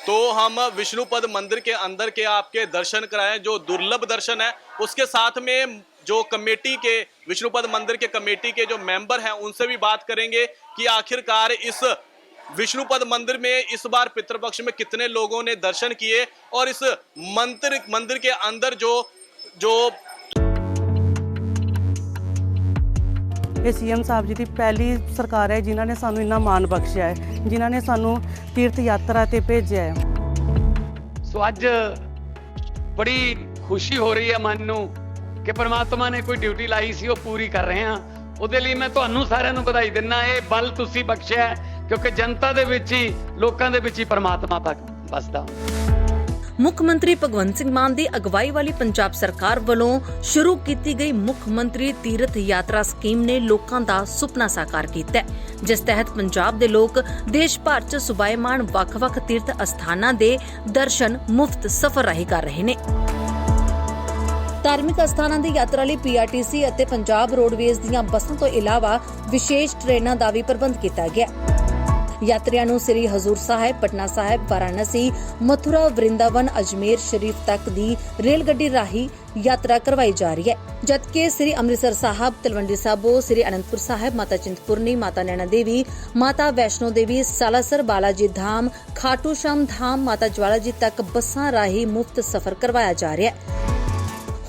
तो हम विष्णुपद मंदिर के अंदर के आपके दर्शन कराएं, जो दुर्लभ दर्शन है। उसके साथ में जो कमेटी के, विष्णुपद मंदिर के कमेटी के जो मेंबर हैं, उनसे भी बात करेंगे कि आखिरकार इस विष्णुपद मंदिर में इस बार पितृपक्ष में कितने लोगों ने दर्शन किए, और इस मंदिर के अंदर जो जो ਇਹ ਸੀਐਮ ਸਾਹਿਬ ਜੀ ਦੀ ਪਹਿਲੀ ਸਰਕਾਰ ਹੈ ਜਿਨ੍ਹਾਂ ਨੇ ਸਾਨੂੰ ਇੰਨਾ ਮਾਣ ਬਖਸ਼ਿਆ ਹੈ, ਜਿਨ੍ਹਾਂ ਨੇ ਸਾਨੂੰ ਤੀਰਥ ਯਾਤਰਾ ਤੇ ਭੇਜਿਆ ਹੈ। ਸੋ ਅੱਜ ਬੜੀ ਖੁਸ਼ੀ ਹੋ ਰਹੀ ਹੈ ਮਨ ਨੂੰ ਕਿ ਪ੍ਰਮਾਤਮਾ ਨੇ ਕੋਈ ਡਿਊਟੀ ਲਾਈ ਸੀ ਉਹ ਪੂਰੀ ਕਰ ਰਹੇ ਹਾਂ। ਉਹਦੇ ਲਈ ਮੈਂ ਤੁਹਾਨੂੰ ਸਾਰਿਆਂ ਨੂੰ ਵਧਾਈ ਦਿੰਦਾ। ਇਹ ਬਲ ਤੁਸੀਂ ਬਖਸ਼ਿਆ ਕਿਉਂਕਿ ਜਨਤਾ ਦੇ ਵਿੱਚ ਹੀ, ਲੋਕਾਂ ਦੇ ਵਿੱਚ ਹੀ ਪ੍ਰਮਾਤਮਾ ਵਸਦਾ। ਮੁੱਖ ਮੰਤਰੀ ਭਗਵੰਤ ਸਿੰਘ ਮਾਨ ਦੀ ਅਗਵਾਈ ਵਾਲੀ ਪੰਜਾਬ ਸਰਕਾਰ ਵੱਲੋਂ ਸ਼ੁਰੂ ਕੀਤੀ ਗਈ ਮੁੱਖ ਮੰਤਰੀ ਤੀਰਥ ਯਾਤਰਾ ਸਕੀਮ ਨੇ ਲੋਕਾਂ ਦਾ ਸੁਪਨਾ ਸਾਕਾਰ ਕੀਤਾ ਹੈ, ਜਿਸ ਤਹਿਤ ਪੰਜਾਬ ਦੇ ਲੋਕ ਦੇਸ਼ ਭਰ 'ਚ ਸੁਭਾਏਮਾਨ ਵੱਖ-ਵੱਖ ਤੀਰਥ ਅਸਥਾਨਾਂ ਦੇ ਦਰਸ਼ਨ ਮੁਫਤ ਸਫ਼ਰ ਰਾਹੀਂ ਕਰ ਰਹੇ ਨੇ। ਧਾਰਮਿਕ ਅਸਥਾਨਾਂ ਦੀ ਯਾਤਰਾ ਲਈ ਪੀਆਰਟੀਸੀ ਅਤੇ ਪੰਜਾਬ ਰੋਡਵੇਜ਼ ਦੀਆਂ ਬੱਸਾਂ ਤੋਂ ਇਲਾਵਾ ਵਿਸ਼ੇਸ਼ ਟ੍ਰੇਨਾਂ ਦਾ ਵੀ ਪ੍ਰਬੰਧ ਕੀਤਾ ਗਿਆ। यात्रियों ਨੂੰ ਸ੍ਰੀ ਹਜ਼ੂਰ ਸਾਹਿਬ, ਪਟਨਾ ਸਾਹਿਬ, ਵਾਰਾਣਸੀ, ਮਥੁਰਾ, ਵਰਿੰਦਾਵਨ, ਅਜਮੇਰ ਸ਼ਰੀਫ ਤੱਕ ਦੀ ਰੇਲ ਗੱਡੀ ਰਾਹੀਂ ਯਾਤਰਾ ਕਰਵਾਈ ਜਾ ਰਹੀ ਹੈ, ਜਦਕਿ ਸ੍ਰੀ ਅੰਮ੍ਰਿਤਸਰ ਸਾਹਿਬ, ਤਲਵੰਡੀ ਸਾਬੋ, ਸ੍ਰੀ ਅਨੰਦਪੁਰ ਸਾਹਿਬ, ਮਾਤਾ ਚਿੰਤਪੁਰਨੀ, ਮਾਤਾ ਨੈਣਾ ਦੇਵੀ, ਮਾਤਾ ਵੈਸ਼ਨੋ ਦੇਵੀ, ਸਾਲਾਸਰ, ਬਾਲਾਜੀ ਧਾਮ, ਖਾਟੂ ਸ਼ਾਮ ਧਾਮ, ਮਾਤਾ ਜਵਾਲਾ ਜੀ ਤੱਕ ਬੱਸਾਂ ਰਾਹੀਂ ਮੁਫਤ ਸਫ਼ਰ ਕਰਵਾਇਆ ਜਾ ਰਿਹਾ ਹੈ।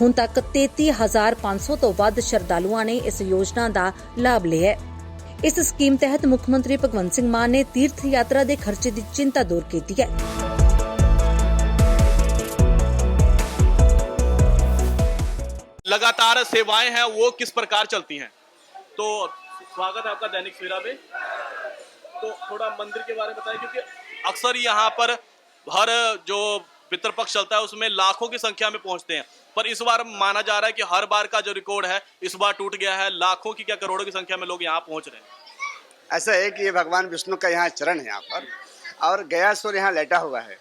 ਹੁਣ ਤੱਕ 33,500 ਤੋਂ ਵੱਧ ਸ਼ਰਧਾਲੂਆਂ ਨੇ ਇਸ ਯੋਜਨਾ ਦਾ ਲਾਭ ਲਿਆ ਹੈ। ਇਸ ਸਕੀਮ ਤਹਿਤ ਮੁੱਖ ਮੰਤਰੀ ਭਗਵੰਤ ਸਿੰਘ ਮਾਨ ਨੇ ਤੀਰਥ ਯਾਤਰਾ ਦੇ ਖਰਚੇ ਦੀ ਚਿੰਤਾ ਦੂਰ ਕੀਤੀ ਹੈ। लगातार सेवाएं हैं वो किस प्रकार चलती हैं? तो स्वागत है आपका दैनिक सवेरा में। तो थोड़ा मंदिर के बारे में बताएं, क्योंकि अक्सर यहाँ पर हर जो पितृपक्ष चलता है उसमें लाखों की संख्या में पहुंचते हैं, पर इस बार माना जा रहा है कि हर बार का जो रिकॉर्ड है इस बार टूट गया है। लाखों की क्या करोड़ों की संख्या में लोग यहाँ पहुंच रहे हैं। ऐसा है कि ये भगवान विष्णु का यहाँ चरण है यहाँ पर, और गयासुर यहाँ लेटा हुआ है,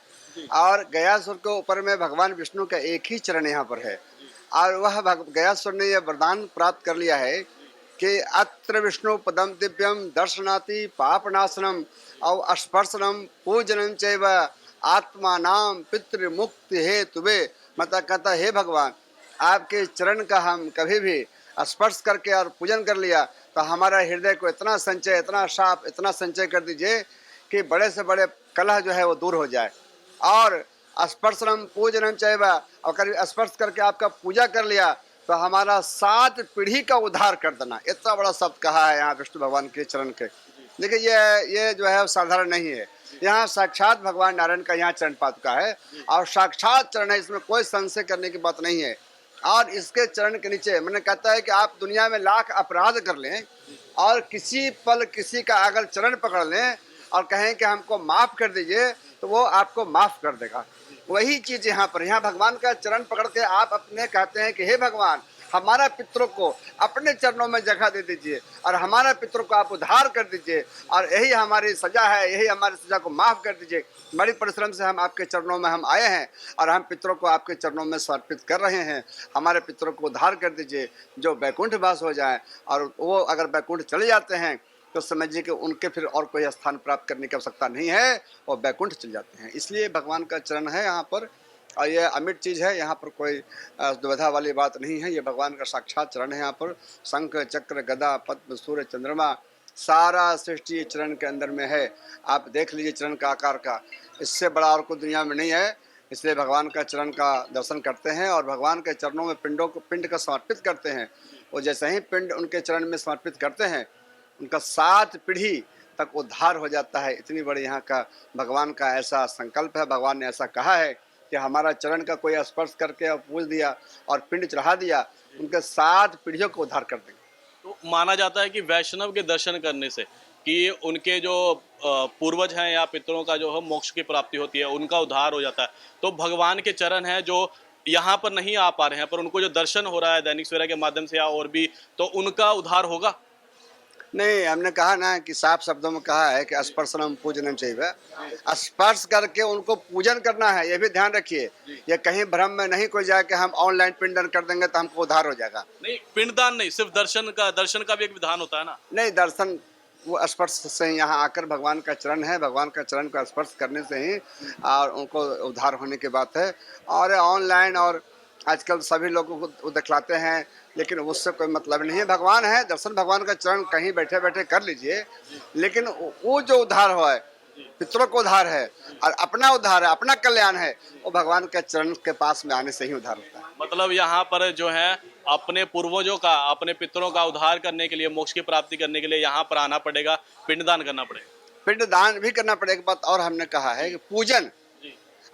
और गयासुर के ऊपर में भगवान विष्णु का एक ही चरण यहाँ पर है, और वह गयासुर ने यह वरदान प्राप्त कर लिया है कि अत्र विष्णु पदम दिव्यम दर्शनाति पापनाशनम और स्पर्शनम पूजनम चैव आत्मा नाम पितृमुक्ति हेतुवे। मतलब कहता हे भगवान, आपके चरण का हम कभी भी स्पर्श करके और पूजन कर लिया तो हमारा हृदय को इतना संचय, इतना साफ, इतना संचय कर दीजिए कि बड़े से बड़े कलह जो है वो दूर हो जाए। और स्पर्शनम पूजनम चैव, और कभी स्पर्श करके आपका पूजा कर लिया तो हमारा 7 पीढ़ी का उद्धार कर देना। इतना बड़ा शब्द कहा है यहाँ विष्णु भगवान के चरण के। लेकिन ये जो है साधारण नहीं है, यहाँ साक्षात भगवान नारायण का यहाँ चरण पादुका है, और साक्षात चरण है, इसमें कोई संशय करने की बात नहीं है। और इसके चरण के नीचे मैंने कहता है कि आप दुनिया में लाख अपराध कर लें और किसी पल किसी का अगर चरण पकड़ लें और कहें कि हमको माफ़ कर दीजिए, तो वो आपको माफ़ कर देगा। वही चीज़ यहाँ पर, यहाँ भगवान का चरण पकड़ के आप अपने कहते हैं कि हे भगवान, हमारा पितरों को अपने चरणों में जगह दे दीजिए और हमारा पितरों को आप उद्धार कर दीजिए, और यही हमारी सज़ा है, यही हमारी सज़ा को माफ़ कर दीजिए। बड़ी परिश्रम से हम आपके चरणों में हम आए हैं और हम पितरों को आपके चरणों में समर्पित कर रहे हैं। हमारे पितरों को उद्धार कर दीजिए, जो बैकुंठ वास हो जाए, और वो अगर बैकुंठ चले जाते हैं तो समझिए कि उनके फिर और कोई स्थान प्राप्त करने की आवश्यकता नहीं है, और बैकुंठ चले जाते हैं। इसलिए भगवान का चरण है यहाँ पर, और ये अमिट चीज़ है, यहाँ पर कोई दुविधा वाली बात नहीं है। ये भगवान का साक्षात चरण है। यहाँ पर शंख, चक्र, गदा, पद्म, सूर्य, चंद्रमा, सारा सृष्टि चरण के अंदर में है। आप देख लीजिए चरण का आकार का, इससे बड़ा और कोई दुनिया में नहीं है। इसलिए भगवान का चरण का दर्शन करते हैं और भगवान के चरणों में पिंड का समर्पित करते हैं। और जैसे ही पिंड उनके चरण में समर्पित करते हैं, उनका 7 पीढ़ी तक उद्धार हो जाता है। इतनी बड़ी यहाँ का भगवान का ऐसा संकल्प है। भगवान ने ऐसा कहा है कि हमारा चरण का कोई स्पर्श करके और पूज दिया और पिंड चढ़ा दिया, उनके 7 पीढ़ियों को उद्धार कर देंगे। तो माना जाता है कि वैष्णव के दर्शन करने से कि उनके जो पूर्वज हैं या पितरों का जो है मोक्ष की प्राप्ति होती है, उनका उद्धार हो जाता है। तो भगवान के चरण हैं जो यहाँ पर नहीं आ पा रहे हैं, पर उनको जो दर्शन हो रहा है दैनिक सवेरा के माध्यम से या और भी, तो उनका उद्धार होगा। नहीं, हमने कहा ना कि साफ शब्दों में कहा है कि स्पर्शनम पूजनम चाहिए, स्पर्श करके उनको पूजन करना है। ये भी ध्यान रखिए, ये कहीं भ्रम में नहीं कोई जाए कि हम ऑनलाइन पिंडदान कर देंगे तो हमको उद्धार हो जाएगा। नहीं, पिंडदान नहीं, सिर्फ दर्शन का भी एक विधान होता है ना। नहीं, दर्शन वो स्पर्श से ही यहाँ आकर भगवान का चरण है, भगवान का चरण का स्पर्श करने से ही और उनको उद्धार होने की बात है। और ऑनलाइन और आजकल सभी लोगों को दिखलाते हैं, लेकिन उससे कोई मतलब नहीं है। भगवान है, दर्शन भगवान का चरण कहीं बैठे बैठे कर लीजिए, लेकिन वो जो उद्धार हुआ है, पितरों को उद्धार है और अपना उद्धार है, अपना कल्याण है, वो भगवान के चरण के पास में आने से ही उद्धार होता है। मतलब यहाँ पर जो है अपने पूर्वजों का, अपने पितरों का उद्धार करने के लिए, मोक्ष की प्राप्ति करने के लिए यहाँ पर आना पड़ेगा, पिंडदान करना पड़ेगा। पिंडदान भी करना पड़ेगा। एक बात और हमने कहा है कि पूजन,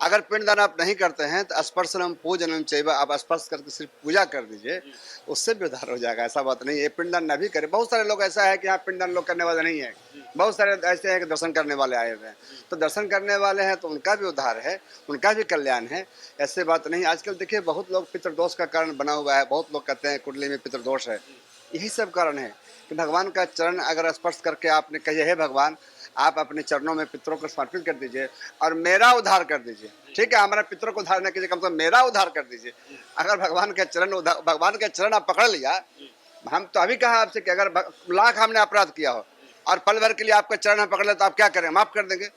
अगर पिंडदान आप नहीं करते हैं तो स्पर्शनम पूजनम चैव, आप स्पर्श करके सिर्फ पूजा कर दीजिए, उससे भी उद्धार हो जाएगा। ऐसा बात नहीं है पिंडदान न भी करे। बहुत सारे लोग ऐसा है कि यहाँ पिंडदान लोग करने वाले नहीं है, बहुत सारे ऐसे हैं कि दर्शन करने वाले आए हुए हैं। तो दर्शन करने वाले हैं तो उनका भी उद्धार है, उनका भी कल्याण है, ऐसे बात नहीं। आजकल देखिए बहुत लोग पितृदोष का कारण बना हुआ है, बहुत लोग कहते हैं कुंडली में पितृदोष है। यही सब कारण है कि भगवान का चरण अगर स्पर्श करके आपने कहिए हे भगवान, आप अपने चरणों में पितरों को समर्पित कर दीजिए और मेरा उद्धार कर दीजिए। ठीक है, हमारे पितरों को उद्धार न कीजिए, कम से कम मेरा उद्धार कर दीजिए। अगर भगवान के चरण आप पकड़ लिया, हम तो अभी कहा आपसे कि अगर लाख हमने अपराध किया हो और पल भर के लिए आपका चरण हम पकड़ ले तो आप क्या करें, माफ कर देंगे।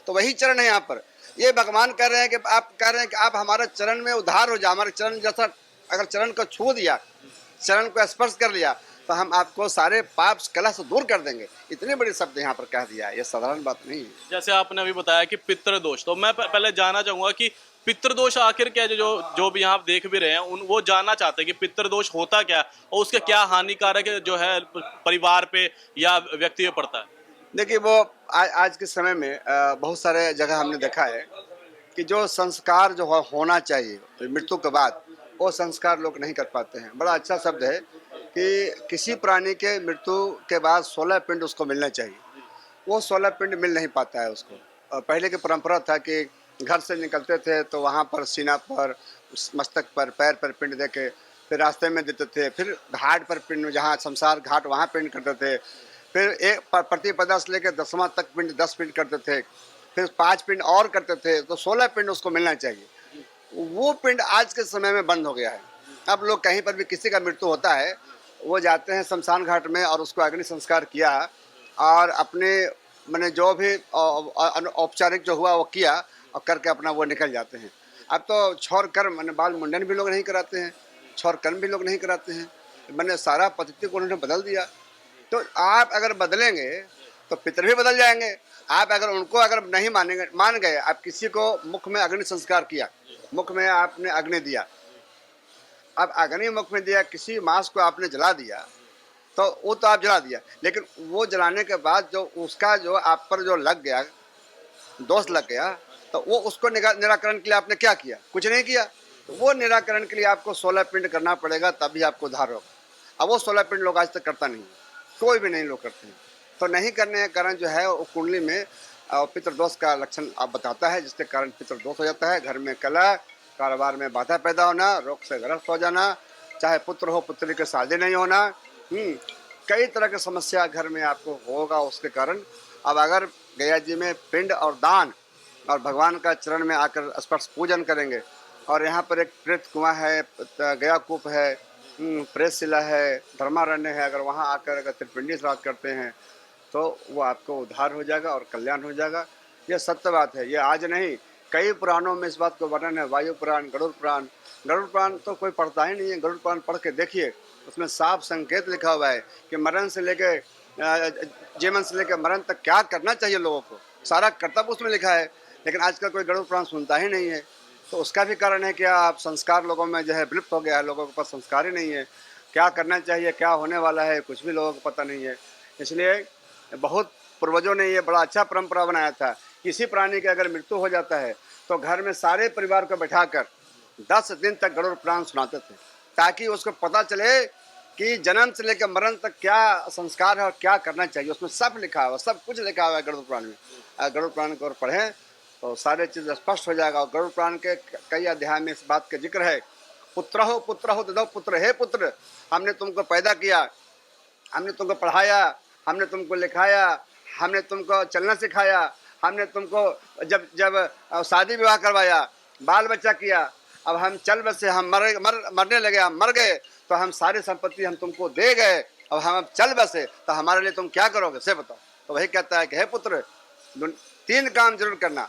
तो वही चरण है यहाँ पर। ये भगवान कह रहे हैं कि आप कह रहे हैं कि आप हमारे चरण में उद्धार हो जाओ। हमारे चरण जैसा अगर चरण को छू दिया, चरण को स्पर्श कर लिया, तो हम आपको सारे पाप कलह से दूर कर देंगे। इतने बड़े शब्द यहाँ पर कह दिया है, ये साधारण बात नहीं है। जैसे आपने अभी बताया कि पितृदोष, तो मैं पहले जानना चाहूंगा कि पितृदोष आखिर क्या है। जो भी यहाँ देख भी रहे हैं वो जानना चाहते हैं कि पितृदोष होता क्या और उसके क्या हानिकारक जो है परिवार पे या व्यक्ति पे पड़ता है। देखिए वो आज के समय में बहुत सारे जगह हमने देखा है कि जो संस्कार जो होना चाहिए मृत्यु के बाद, वो संस्कार लोग नहीं कर पाते हैं। बड़ा अच्छा शब्द है कि किसी प्राणी के मृत्यु के बाद 16 पिंड उसको मिलना चाहिए, वो 16 पिंड मिल नहीं पाता है उसको। पहले की परंपरा था कि घर से निकलते थे तो वहाँ पर सीना पर, मस्तक पर, पैर पर पिंड दे के फिर रास्ते में देते थे, फिर घाट पर पिंड, जहाँ शमशान घाट वहाँ पिंड करते थे, फिर एक प्रतिपदा से लेकर 10वां तक पिंड 10 पिंड करते थे, फिर 5 पिंड और करते थे, तो 16 पिंड उसको मिलना चाहिए। वो पिंड आज के समय में बंद हो गया है। अब लोग कहीं पर भी किसी का मृत्यु होता है, वो जाते हैं शमशान घाट में और उसको अग्नि संस्कार किया और अपने मैंने जो भी औपचारिक जो हुआ वो किया और करके अपना वो निकल जाते हैं। अब तो छौर कर्म मैंने बाल मुंडन भी लोग नहीं कराते हैं, छौर कर्म भी लोग नहीं कराते हैं, मैंने सारा पद्धति को उन्होंने बदल दिया। तो आप अगर बदलेंगे तो पितर भी बदल जाएंगे। आप अगर उनको अगर नहीं मान गए, आप किसी को मुख में अग्नि संस्कार किया, मुख में आपने अग्नि दिया, अब अग्नि मुख में दिया, किसी मांस को आपने जला दिया, तो वो तो आप जला दिया, लेकिन वो जलाने के बाद जो उसका जो आप पर जो लग गया, दोष लग गया, तो वो उसको निराकरण के लिए आपने क्या किया? कुछ नहीं किया। तो वो निराकरण के लिए आपको 16 पिंड करना पड़ेगा, तभी आपको उद्धार होगा। अब वो 16 पिंड लोग आज तक करता नहीं, कोई भी नहीं लोग करते हैं। तो नहीं करने के कारण जो है वो कुंडली में पितृदोष का लक्षण आप बताता है, जिसके कारण पितृदोष हो जाता है। घर में कलह, कारोबार में बाधा पैदा होना, रोग से ग्रस्त हो जाना, चाहे पुत्र हो पुत्री के शादी नहीं होना, कई तरह की समस्या घर में आपको होगा उसके कारण। अब अगर गया जी में पिंड और दान और भगवान का चरण में आकर स्पर्श पूजन करेंगे, और यहाँ पर एक प्रेत कुआं है, गया कूप है, प्रेत शिला है, धर्मारण्य है, अगर वहाँ आकर अगर त्रिपिंडी श्राद्ध करते हैं तो वो आपको उद्धार हो जाएगा और कल्याण हो जाएगा। ये सत्य बात है, ये आज नहीं, कई पुराणों में इस बात को वर्णन है। वायु पुराण, गरुड़ पुराण, गरुड़ पुराण तो कोई पढ़ता ही नहीं है। गरुड़ पुराण पढ़ के देखिए, उसमें साफ संकेत लिखा हुआ है कि मरण से लेकर जीवन से लेकर मरण तक क्या करना चाहिए लोगों को, सारा कर्तव्य उसमें लिखा है। लेकिन आजकल कोई गरुड़ पुराण सुनता ही नहीं है। तो उसका भी कारण है कि आप संस्कार लोगों में जो है विलुप्त हो गया है, लोगों के पास संस्कार ही नहीं है। क्या करना चाहिए, क्या होने वाला है, कुछ भी लोगों को पता नहीं है। इसलिए बहुत पूर्वजों ने ये बड़ा अच्छा परंपरा बनाया था। किसी प्राणी की अगर मृत्यु हो जाता है तो घर में सारे परिवार को बैठाकर 10 दिन तक गरुड़ पुराण सुनाते थे, ताकि उसको पता चले कि जन्म से लेकर मरण तक क्या संस्कार है और क्या करना चाहिए। उसमें सब लिखा हुआ, सब कुछ लिखा हुआ है गरुड़ पुराण में। गरुड़ पुराण को पढ़ें तो सारे चीज़ स्पष्ट हो जाएगा। और गरुड़ पुराण के कई अध्याय में इस बात का जिक्र है, पुत्र हो ददौ पुत्र, हे पुत्र, हमने तुमको पैदा किया, हमने तुमको पढ़ाया, हमने तुमको लिखाया, हमने तुमको चलना सिखाया, हमने तुमको जब शादी विवाह करवाया, बाल बच्चा किया, अब हम चल बसे, हम मरने लगे, हम मर गए, तो हम सारी संपत्ति हम तुमको दे गए, अब हम चल बसे तो हमारे लिए तुम क्या करोगे से बताओ। तो वही कहता है कि हे पुत्र, 3 काम जरूर करना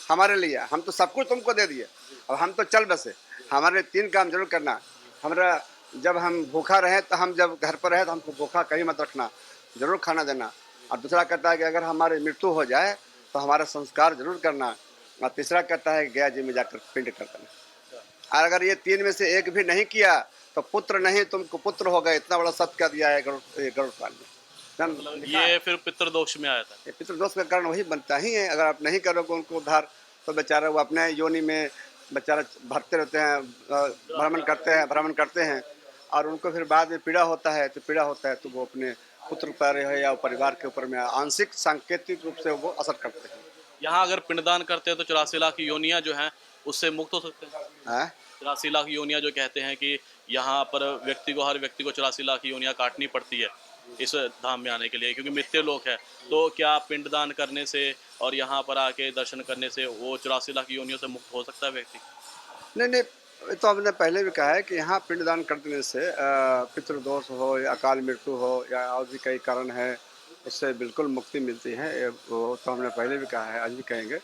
हमारे लिए, हम तो सब कुछ तुमको दे दिए, अब हम तो चल बसे, हमारे 3 काम जरूर करना। हमारा जब हम भूखा रहे तो हम जब घर पर रहे तो हमको भूखा कहीं मत रखना, जरूर खाना देना। और दूसरा कहता है कि अगर हमारी मृत्यु हो जाए तो हमारा संस्कार जरूर करना। और तीसरा कहता है कि गया जी में जाकर पिंड कर देना। और अगर ये 3 में से एक भी नहीं किया तो पुत्र नहीं तुमको पुत्र होगा। इतना बड़ा सत्य कह दिया है गरुड़ पुराण में। ये फिर पितृदोष में आया था। ये पितृदोष का कारण वही बनता ही है। अगर आप नहीं करोगे उनको उद्धार तो बेचारा वो अपने योनि में बेचारा भरते रहते हैं, भ्रमण करते हैं और उनको फिर बाद में पीड़ा होता है तो वो अपने पुत्र पर है या परिवार के ऊपर में आंशिक सांकेतिक रूप से वो असर करते हैं। यहाँ अगर पिंडदान करते हैं तो 84 लाख योनियां जो हैं उससे मुक्त हो सकते हैं। 84 लाख योनियां जो कहते हैं कि यहाँ पर हर व्यक्ति को 84 लाख योनियां काटनी पड़ती है इस धाम में आने के लिए, क्योंकि मृत्यु लोक है। तो क्या पिंडदान करने से और यहाँ पर आके दर्शन करने से वो 84 लाख योनियों से मुक्त हो सकता है व्यक्ति? नहीं, तो हमने पहले भी कहा है कि यहाँ पिंडदान कर देने से पितृदोष हो या अकाल मृत्यु हो या और भी कई कारण है, उससे बिल्कुल मुक्ति मिलती है। वो तो हमने पहले भी कहा है, आज भी कहेंगे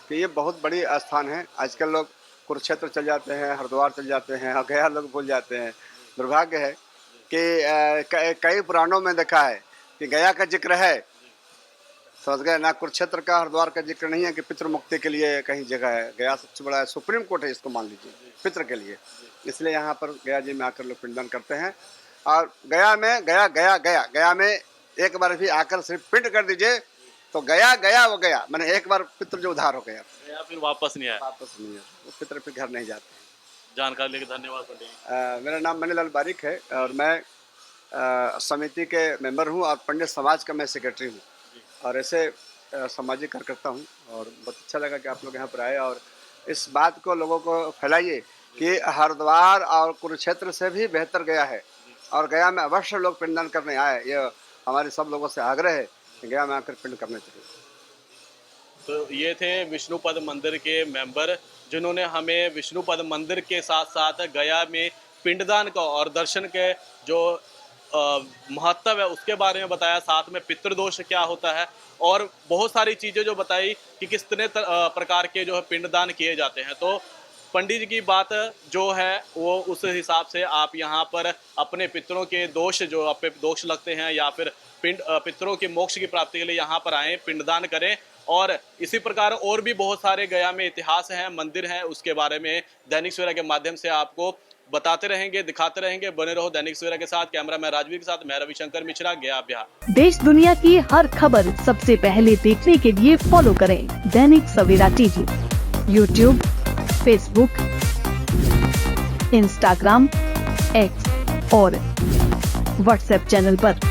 कि ये बहुत बड़ी स्थान है। आजकल लोग कुरुक्षेत्र चल जाते हैं, हरिद्वार चल जाते हैं और गया लोग भूल जाते हैं। दुर्भाग्य है कि कई पुराणों में देखा है कि गया का जिक्र है, समझ गए ना, कुरुक्षेत्र का हरिद्वार का जिक्र नहीं है कि पितृ मुक्ति के लिए कहीं जगह है। गया सबसे बड़ा सुप्रीम कोर्ट है, इसको मान लीजिए, पितृ के लिए। इसलिए यहाँ पर गया जी में आकर लोग पिंडदान करते हैं। और गया में एक बार भी आकर सिर्फ पिंड कर दीजिए तो गया वो गया, मैंने एक बार पितृ जो उद्धार हो गया, फिर वापस नहीं आया। वो पितृ फिर घर नहीं जाते। जानकारी लेके धन्यवाद पंडित जी। मेरा नाम मनीलाल बारिक है और मैं समिति के मेंबर हूँ और पंडित समाज का मैं सेक्रेटरी हूँ और ऐसे सामाजिक कार्यकर्ता हूँ। और बहुत अच्छा लगा कि आप लोग यहाँ पर आए और इस बात को लोगों को फैलाइए कि हरिद्वार और कुरुक्षेत्र से भी बेहतर गया है और गया में अवश्य लोग पिंडदान करने आए। ये हमारे सब लोगों से आग्रह है कि गया में आकर पिंड करने चाहिए। तो ये थे विष्णुपद मंदिर के मेंबर जिन्होंने हमें विष्णुपद मंदिर के साथ साथ गया में पिंडदान का और दर्शन के जो महत्व है उसके बारे में बताया, साथ में पितृदोष क्या होता है और बहुत सारी चीज़ें जो बताई कि किस प्रकार के जो है पिंडदान किए जाते हैं। तो पंडित जी की बात जो है वो उस हिसाब से आप यहाँ पर अपने पितरों के दोष जो आप पे दोष लगते हैं या फिर पितरों के मोक्ष की प्राप्ति के लिए यहाँ पर आएँ, पिंडदान करें। और इसी प्रकार और भी बहुत सारे गया में इतिहास हैं, मंदिर हैं, उसके बारे में दैनिक सवेरा के माध्यम से आपको बताते रहेंगे, दिखाते रहेंगे। बने रहो दैनिक सवेरा के साथ। कैमरामैन राजवीर के साथ मैं रविशंकर मिश्रा, गया बिहार। देश दुनिया की हर खबर सबसे पहले देखने के लिए फॉलो करें Dainik Savera TV, YouTube, Facebook, Instagram, X और व्हाट्सएप चैनल पर।